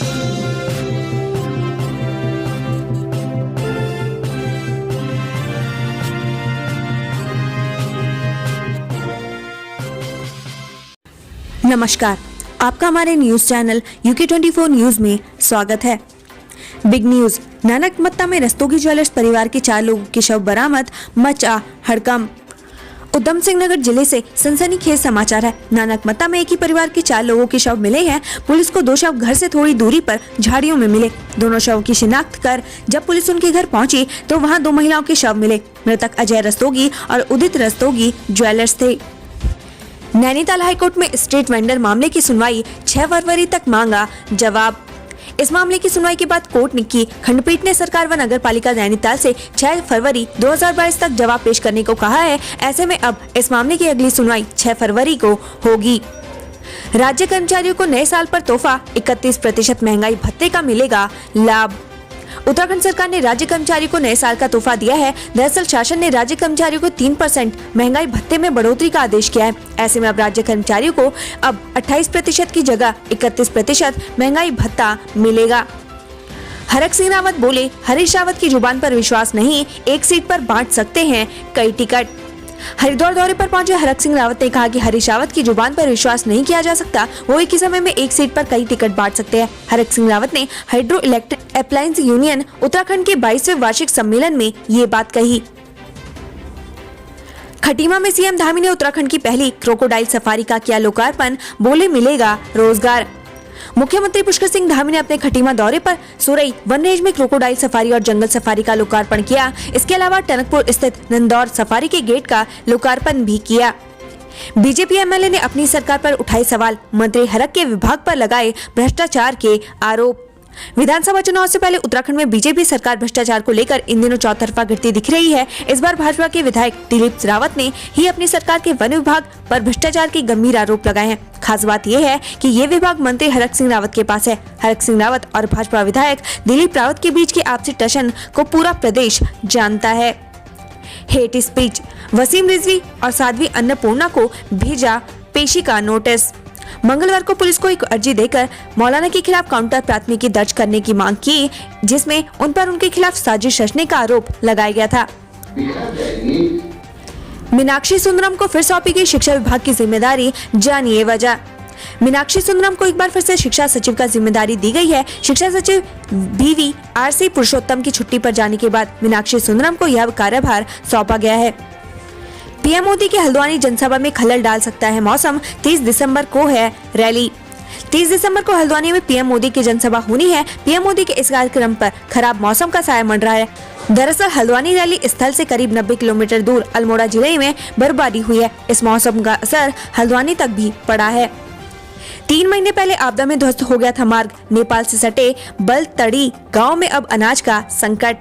नमस्कार, आपका हमारे न्यूज चैनल UK24 न्यूज में स्वागत है। बिग न्यूज, नानकमत्ता में रस्तोगी ज्वेलर्स परिवार के 4 लोगों के शव बरामद, मचा हड़कंप। उधम सिंह नगर जिले से सनसनीखेज समाचार है। नानकमत्ता में एक ही परिवार के 4 लोगों के शव मिले हैं। पुलिस को 2 शव घर से थोड़ी दूरी पर झाड़ियों में मिले। दोनों शवों की शिनाख्त कर जब पुलिस उनके घर पहुंची तो वहां 2 महिलाओं के शव मिले। मृतक अजय रस्तोगी और उदित रस्तोगी ज्वेलर्स थे। नैनीताल हाईकोर्ट में स्ट्रीट वेंडर मामले की सुनवाई 6 फरवरी तक मांगा जवाब। इस मामले की सुनवाई के बाद कोर्ट ने की खंडपीठ ने सरकार व नगर पालिका नैनीताल से 6 फरवरी 2022 तक जवाब पेश करने को कहा है। ऐसे में अब इस मामले की अगली सुनवाई 6 फरवरी को होगी। राज्य कर्मचारियों को नए साल पर तोहफा 31% महंगाई भत्ते का मिलेगा लाभ। उत्तराखंड सरकार ने राज्य कर्मचारियों को नए साल का तोहफा दिया है। दरअसल शासन ने राज्य कर्मचारियों को 3% महंगाई भत्ते में बढ़ोतरी का आदेश किया है। ऐसे में अब राज्य कर्मचारियों को अब 28% की जगह 31% महंगाई भत्ता मिलेगा। हरक सिंह रावत बोले, हरीश रावत की जुबान पर विश्वास नहीं, एक सीट पर बांट सकते हैं कई टिकट। हरिद्वार दौरे पर पहुंचे हरक सिंह रावत ने कहा कि हरीश रावत की जुबान पर विश्वास नहीं किया जा सकता, वो एक ही समय में एक सीट पर कई टिकट बांट सकते हैं। हरक सिंह रावत ने hydro electric appliance union Uttarakhand के 22वें वार्षिक सम्मेलन में ये बात कही। खटीमा में सीएम धामी ने उत्तराखंड की पहली क्रोकोडाइल सफारी का किया लोकार्पण, बोले मिलेगा रोजगार। मुख्यमंत्री पुष्कर सिंह धामी ने अपने खटीमा दौरे पर सुरई वन रेंज में क्रोकोडाइल सफारी और जंगल सफारी का लोकार्पण किया। इसके अलावा टनकपुर स्थित नंदौर सफारी के गेट का लोकार्पण भी किया। बीजेपी एमएलए ने अपनी सरकार पर उठाए सवाल, मंत्री हरक के विभाग पर लगाए भ्रष्टाचार के आरोप। विधानसभा चुनाव से पहले उत्तराखंड में बीजेपी सरकार भ्रष्टाचार को लेकर इन दिनों चौतरफा गिरती दिख रही है। इस बार भाजपा के विधायक दिलीप रावत ने ही अपनी सरकार के वन विभाग पर भ्रष्टाचार के गंभीर आरोप लगाए हैं। खास बात यह है कि ये विभाग मंत्री हरक सिंह रावत के पास है। हरक सिंह रावत और भाजपा विधायक दिलीप रावत के बीच के आपसी टशन को पूरा प्रदेश जानता है। हेट स्पीच, वसीम रिजवी और साध्वी अन्नपूर्णा को भेजा पेशी का नोटिस। मंगलवार को पुलिस को एक अर्जी देकर मौलाना के खिलाफ काउंटर प्राथमिकी दर्ज करने की मांग की, जिसमें उन पर उनके खिलाफ साजिश रचने का आरोप लगाया गया था। मीनाक्षी सुंदरम को फिर सौंपी गई शिक्षा विभाग की जिम्मेदारी, जानिए वजह। मीनाक्षी सुंदरम को एक बार फिर से शिक्षा सचिव का जिम्मेदारी दी गई है। शिक्षा सचिव VV पुरुषोत्तम की छुट्टी पर जाने के बाद मीनाक्षी सुंदरम को यह कार्यभार सौंपा गया है। पीएम मोदी की हल्द्वानी जनसभा में खलल डाल सकता है मौसम, 30 दिसंबर को है रैली। 30 दिसंबर को हल्द्वानी में पीएम मोदी की जनसभा होनी है। पीएम मोदी के इस कार्यक्रम पर खराब मौसम का साया मंडरा है। दरअसल हल्द्वानी रैली स्थल से करीब 90 किलोमीटर दूर अल्मोड़ा जिले में बर्फबारी हुई है। इस मौसम का असर हल्द्वानी तक भी पड़ा है। 3 महीने पहले आपदा में ध्वस्त हो गया था मार्ग। नेपाल से सटे बलतड़ी गाँव में अब अनाज का संकट।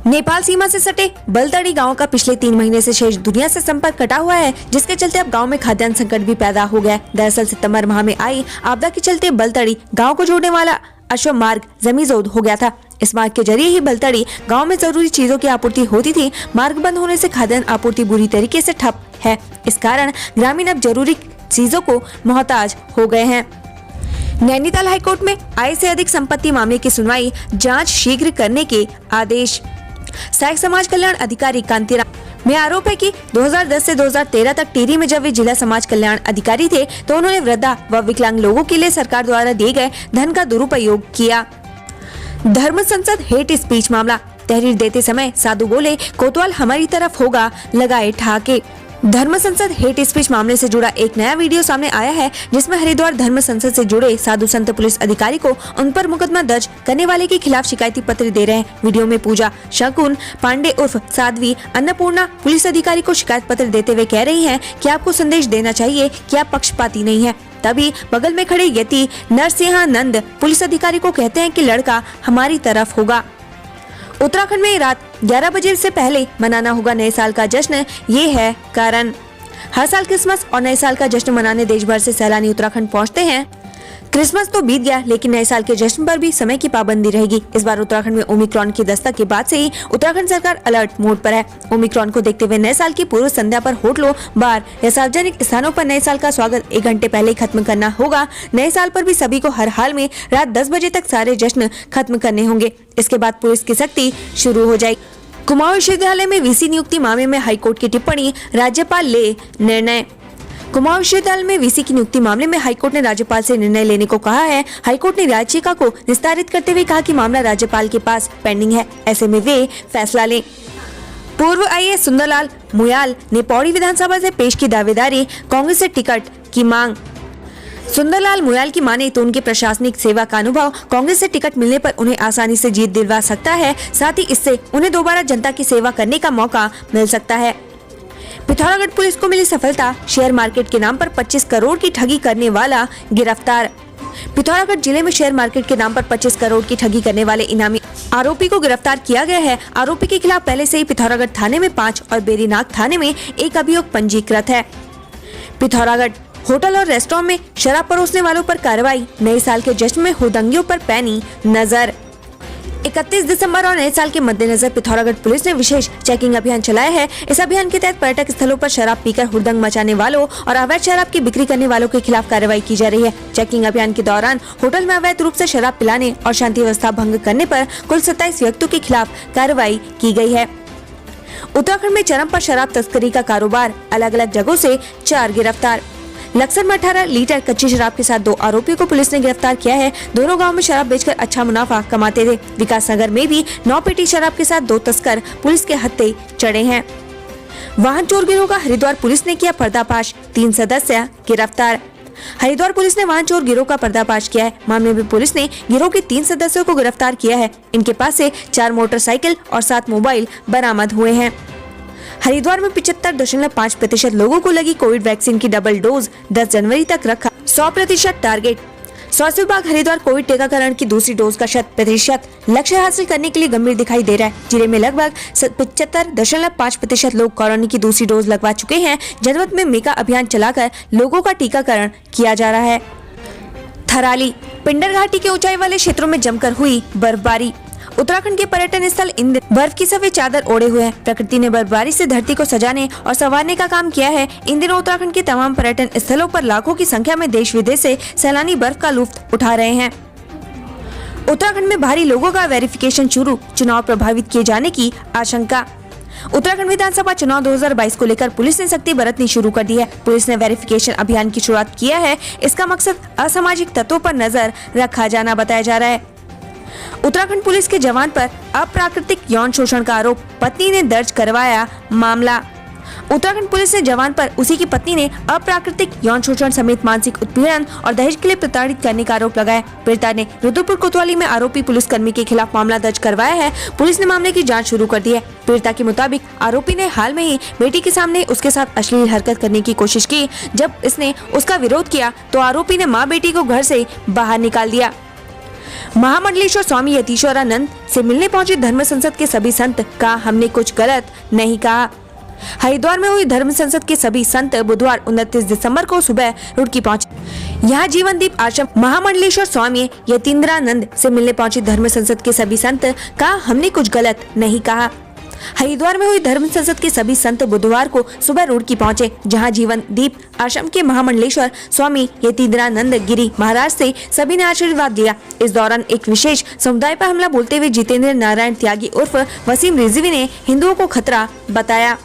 नेपाल सीमा से सटे बलतड़ी गांव का पिछले 3 महीने से शेष दुनिया से संपर्क कटा हुआ है, जिसके चलते अब गांव में खाद्यान्न संकट भी पैदा हो गया। दरअसल सितंबर माह में आई आपदा के चलते बलतड़ी गांव को जोड़ने वाला अश्व मार्ग जमीजोद हो गया था। इस मार्ग के जरिए ही बलतड़ी गांव में जरूरी चीजों की आपूर्ति होती थी। मार्ग बंद होने से खाद्यान्न आपूर्ति बुरी तरीके से ठप है। इस कारण ग्रामीण अब जरूरी चीजों को मोहताज हो गए हैं। नैनीताल हाईकोर्ट में आय से अधिक संपत्ति मामले की सुनवाई, जांच शीघ्र करने के आदेश। सहायक समाज कल्याण अधिकारी कांतिराम में आरोप है कि 2010 से 2013 तक टिहरी में जब वे जिला समाज कल्याण अधिकारी थे तो उन्होंने वृद्धा व विकलांग लोगों के लिए सरकार द्वारा दिए गए धन का दुरुपयोग किया। धर्म संसद हेट स्पीच मामला, तहरीर देते समय साधु बोले, कोतवाल हमारी तरफ होगा, लगाए ठहाके। धर्म संसद हेट स्पीच मामले से जुड़ा एक नया वीडियो सामने आया है, जिसमें हरिद्वार धर्म संसद से जुड़े साधु संत पुलिस अधिकारी को उन पर मुकदमा दर्ज करने वाले के खिलाफ शिकायती पत्र दे रहे हैं। वीडियो में पूजा शकुन पांडे उर्फ साध्वी अन्नपूर्णा पुलिस अधिकारी को शिकायत पत्र देते हुए कह रही हैं कि आपको संदेश देना चाहिए कि आप पक्षपाती नहीं है। तभी बगल में खड़े यति नरसिंहानंद पुलिस अधिकारी को कहते हैं कि लड़का हमारी तरफ होगा। उत्तराखंड में रात 11 बजे से पहले मनाना होगा नए साल का जश्न, ये है कारण। हर साल क्रिसमस और नए साल का जश्न मनाने देश भर से सैलानी उत्तराखंड पहुंचते हैं। क्रिसमस तो बीत गया, लेकिन नए साल के जश्न पर भी समय की पाबंदी रहेगी। इस बार उत्तराखंड में ओमिक्रॉन की दस्तक के बाद से ही उत्तराखंड सरकार अलर्ट मोड पर है। ओमिक्रॉन को देखते हुए नए साल की पूर्व संध्या पर होटलों, बार या सार्वजनिक स्थानों पर नए साल का स्वागत 1 घंटे पहले ही खत्म करना होगा। नए साल पर भी सभी को हर हाल में रात 10 बजे तक सारे जश्न खत्म करने होंगे। इसके बाद पुलिस की सख्ती शुरू हो जाएगी। कुमाऊं विश्वविद्यालय में वीसी नियुक्ति मामले में हाईकोर्ट की टिप्पणी, राज्यपाल ले निर्णय। कुमाऊं विश्वविद्यालय में वीसी की नियुक्ति मामले में हाईकोर्ट ने राज्यपाल से निर्णय लेने को कहा है। हाईकोर्ट ने याचिका को निस्तारित करते हुए कहा कि मामला राज्यपाल के पास पेंडिंग है, ऐसे में वे फैसला लें। पूर्व आईएएस सुंदरलाल मुयाल ने पौड़ी विधानसभा से पेश की दावेदारी, कांग्रेस से टिकट की मांग। सुंदरलाल मुयाल की माने तो उनके प्रशासनिक सेवा का अनुभव कांग्रेस से टिकट मिलने पर उन्हें आसानी से जीत दिलवा सकता है। साथ ही इससे उन्हें दोबारा जनता की सेवा करने का मौका मिल सकता है। पिथौरागढ़ पुलिस को मिली सफलता, शेयर मार्केट के नाम पर 25 करोड़ की ठगी करने वाला गिरफ्तार। पिथौरागढ़ जिले में शेयर मार्केट के नाम पर 25 करोड़ की ठगी करने वाले इनामी आरोपी को गिरफ्तार किया गया है। आरोपी के खिलाफ पहले से ही पिथौरागढ़ थाने में 5 और बेरीनाग थाने में 1 अभियोग पंजीकृत है। पिथौरागढ़ होटल और रेस्टोरेंट में शराब परोसने वालों पर कार्रवाई, नए साल के जश्न में हुड़दंगियों पर पैनी नजर। 31 दिसंबर और नए साल के मद्देनजर पिथौरागढ़ पुलिस ने विशेष चेकिंग अभियान चलाया है। इस अभियान के तहत पर्यटक स्थलों पर शराब पीकर हुड़दंग मचाने वालों और अवैध शराब की बिक्री करने वालों के खिलाफ कार्रवाई की जा रही है। चेकिंग अभियान के दौरान होटल में अवैध रूप से शराब पिलाने और शांति व्यवस्था भंग करने पर कुल 27 व्यक्तियों के खिलाफ कार्रवाई की गई है। उत्तराखंड में चरम पर शराब तस्करी का कारोबार, अलग अलग जगहों से 4 गिरफ्तार। लक्सर में 18 लीटर कच्ची शराब के साथ 2 आरोपियों को पुलिस ने गिरफ्तार किया है। दोनों गांव में शराब बेचकर अच्छा मुनाफा कमाते थे। विकास नगर में भी 9 पेटी शराब के साथ 2 तस्कर पुलिस के हत्थे चढ़े हैं। वाहन चोर गिरोह का हरिद्वार पुलिस ने किया पर्दाफाश, 3 सदस्य गिरफ्तार। हरिद्वार पुलिस ने वाहन चोर गिरोह का पर्दाफाश किया है। मामले में पुलिस ने गिरोह के 3 सदस्यों को गिरफ्तार किया है। इनके पास से 4 मोटरसाइकिल और 7 मोबाइल बरामद हुए हैं। हरिद्वार में 75.5% लोगों को लगी कोविड वैक्सीन की डबल डोज, 10 जनवरी तक रखा 100% टारगेट। स्वास्थ्य विभाग हरिद्वार कोविड टीकाकरण की दूसरी डोज का 100% लक्ष्य हासिल करने के लिए गंभीर दिखाई दे रहा है। जिले में लगभग 75.5% लोग कोरोना की दूसरी डोज लगवा चुके हैं। जनपद में मेगा अभियान चलाकर लोगों का टीकाकरण किया जा रहा है। थराली, पिंडर घाटी के ऊंचाई वाले क्षेत्रों में जमकर हुई बर्फबारी। उत्तराखंड के पर्यटन स्थल इन दिन बर्फ की सफेद चादर ओढ़े हुए हैं। प्रकृति ने बर्फबारी से धरती को सजाने और संवारने का काम किया है। इन दिनों उत्तराखंड के तमाम पर्यटन स्थलों पर लाखों की संख्या में देश विदेश से सैलानी बर्फ का लुत्फ उठा रहे हैं। उत्तराखंड में भारी लोगों का वेरिफिकेशन शुरू, चुनाव प्रभावित किए जाने की आशंका। उत्तराखंड विधानसभा चुनाव 2022 को लेकर पुलिस ने सख्ती बरतनी शुरू कर दी है। पुलिस ने वेरिफिकेशन अभियान की शुरुआत किया है। इसका मकसद असामाजिक तत्वों पर नजर रखा जाना बताया जा रहा है। उत्तराखंड पुलिस के जवान पर अप्राकृतिक यौन शोषण का आरोप, पत्नी ने दर्ज करवाया मामला। उत्तराखंड पुलिस ने जवान पर उसी की पत्नी ने अप्राकृतिक यौन शोषण समेत मानसिक उत्पीड़न और दहेज के लिए प्रताड़ित करने का आरोप लगाया। पीड़िता ने रुद्रपुर कोतवाली में आरोपी पुलिसकर्मी के खिलाफ मामला दर्ज करवाया है। पुलिस ने मामले की जांच शुरू कर दी है। पीड़िता के मुताबिक आरोपी ने हाल में ही बेटी के सामने उसके साथ अश्लील हरकत करने की कोशिश की। जब इसने उसका विरोध किया तो आरोपी ने माँ बेटी को घर से बाहर निकाल दिया। महामंडलेश्वर स्वामी यतीश्वरानंद से मिलने पहुंचे धर्म संसद के सभी संत, कहा हमने कुछ गलत नहीं कहा। हरिद्वार में हुई धर्म संसद के सभी संत बुधवार 29 दिसंबर को सुबह रुड़की पहुंचे। यहाँ जीवनदीप आश्रम महामंडलेश्वर स्वामी यतीन्द्रानंद से मिलने पहुंचे धर्म संसद के सभी संत, कहा हमने कुछ गलत नहीं कहा। हरिद्वार में हुई धर्म संसद के सभी संत बुधवार को सुबह रुड़की पहुंचे, जहां जीवन दीप आश्रम के महामंडलेश्वर स्वामी यतीन्द्रानंद गिरी महाराज से सभी ने आशीर्वाद लिया। इस दौरान एक विशेष समुदाय पर हमला बोलते हुए जितेंद्र नारायण त्यागी उर्फ वसीम रिजवी ने हिंदुओं को खतरा बताया।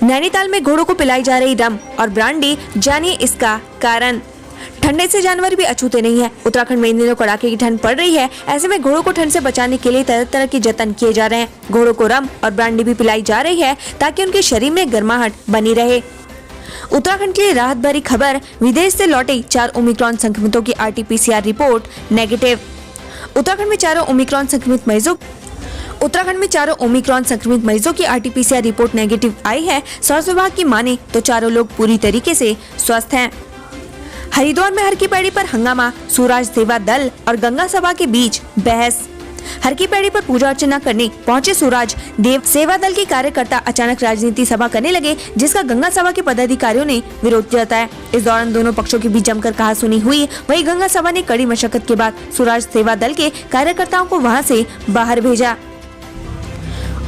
नैनीताल में घोड़ों को पिलाई जा रही रम और ब्रांडी, जानिए इसका कारण। ठंडे से जानवर भी अछूते नहीं है। उत्तराखंड में इन दिनों कड़ाके की ठंड पड़ रही है। ऐसे में घोड़ों को ठंड से बचाने के लिए तरह तरह के जतन किए जा रहे हैं। घोड़ों को रम और ब्रांडी भी पिलाई जा रही है ताकि उनके शरीर में गर्माहट बनी रहे। उत्तराखंड के लिए राहत भरी खबर, विदेश से लौटे 4 ओमिक्रॉन संक्रमितों की RT-PCR रिपोर्ट नेगेटिव। उत्तराखंड में चारों ओमिक्रॉन संक्रमित मरीजों की RT-PCR रिपोर्ट नेगेटिव आई है। स्वास्थ्य विभाग की माने तो चारों लोग पूरी तरीके से स्वस्थ हैं। हरिद्वार में हर की पैड़ी पर हंगामा, स्वराज सेवा दल और गंगा सभा के बीच बहस। हरकी पैड़ी पर पूजा अर्चना करने पहुंचे स्वराज देव सेवा दल के कार्यकर्ता अचानक राजनीति सभा करने लगे, जिसका गंगा सभा के पदाधिकारियों ने विरोध जताया। इस दौरान दोनों पक्षों के बीच जमकर कहासुनी हुई। वहीं गंगा सभा ने कड़ी मशक्कत के बाद स्वराज सेवा दल के कार्यकर्ताओं को वहां से बाहर भेजा।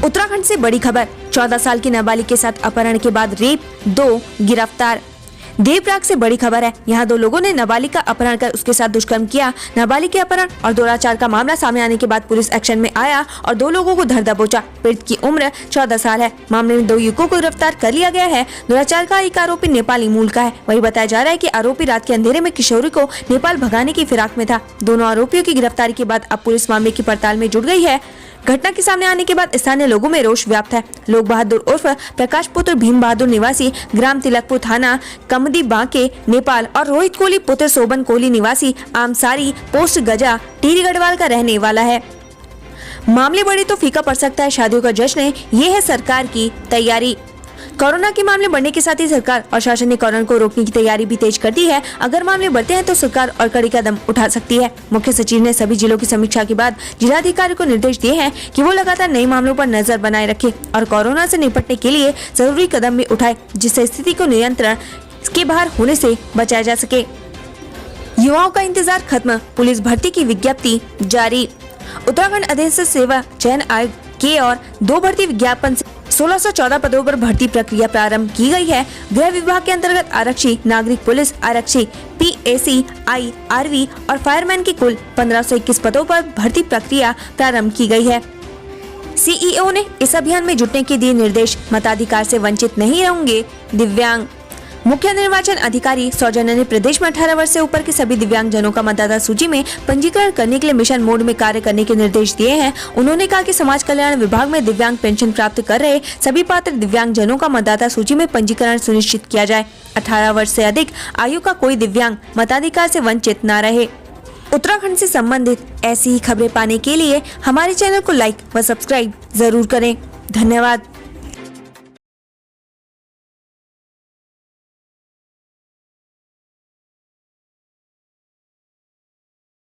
उत्तराखंड से बड़ी खबर, 14 साल की नाबालिग के साथ अपहरण के बाद रेप, 2 गिरफ्तार। देवप्रयाग से बड़ी खबर है। यहाँ 2 लोगों ने नाबालिग का अपहरण कर उसके साथ दुष्कर्म किया। नाबालिग के अपहरण और दुराचार का मामला सामने आने के बाद पुलिस एक्शन में आया और 2 लोगों को धर दबोचा। पीड़ित की उम्र 14 साल है। मामले में 2 युवकों को गिरफ्तार कर लिया गया है। दुराचार का एक आरोपी नेपाली मूल का है। वही बताया जा रहा है कि आरोपी रात के अंधेरे में किशोरी को नेपाल भगाने की फिराक में था। दोनों आरोपियों की गिरफ्तारी के बाद अब पुलिस मामले की पड़ताल में जुट गई है। घटना के सामने आने के बाद स्थानीय लोगों में रोष व्याप्त है। लोग बहादुर उर्फ प्रकाश पुत्र भीम बहादुर निवासी ग्राम तिलकपुर थाना कमदी बांके नेपाल और रोहित कोहली पुत्र शोभन कोहली निवासी आमसारी पोस्ट गजा टीरी गढ़वाल का रहने वाला है। मामले बड़े तो फीका पड़ सकता है शादियों का जश्न, ये है सरकार की तैयारी। कोरोना के मामले बढ़ने के साथ ही सरकार और शासन ने कोरोना को रोकने की तैयारी भी तेज कर दी है। अगर मामले बढ़ते हैं तो सरकार और कड़ी कदम उठा सकती है। मुख्य सचिव ने सभी जिलों की समीक्षा के बाद जिलाधिकारी को निर्देश दिए हैं कि वो लगातार नए मामलों पर नजर बनाए रखे और कोरोना से निपटने के लिए जरूरी कदम भी उठाए, जिससे स्थिति को नियंत्रण के बाहर होने से बचाया जा सके। युवाओं का इंतजार खत्म, पुलिस भर्ती की विज्ञप्ति जारी। उत्तराखंड अधीनस्थ सेवा चयन आयोग के और 2 भर्ती विज्ञापन से 1614 पदों पर भर्ती प्रक्रिया प्रारंभ की गई है। गृह विभाग के अंतर्गत आरक्षी, नागरिक पुलिस आरक्षी, PAC, IRV और फायरमैन की कुल 1521 पदों पर भर्ती प्रक्रिया प्रारंभ की गई है। CEO ने इस अभियान में जुटने के दिए निर्देश। मताधिकार से वंचित नहीं रहेंगे दिव्यांग। मुख्य निर्वाचन अधिकारी सौजन्या ने प्रदेश में 18 वर्ष से ऊपर के सभी दिव्यांग जनों का मतदाता सूची में पंजीकरण करने के लिए मिशन मोड में कार्य करने के निर्देश दिए हैं। उन्होंने कहा कि समाज कल्याण विभाग में दिव्यांग पेंशन प्राप्त कर रहे सभी पात्र दिव्यांग जनों का मतदाता सूची में पंजीकरण सुनिश्चित किया जाए। 18 वर्ष से अधिक आयु का कोई दिव्यांग मताधिकार से वंचित न रहे। उत्तराखंड से संबंधित ऐसी ही खबरें पाने के लिए हमारे चैनल को लाइक व सब्सक्राइब जरूर करें। धन्यवाद।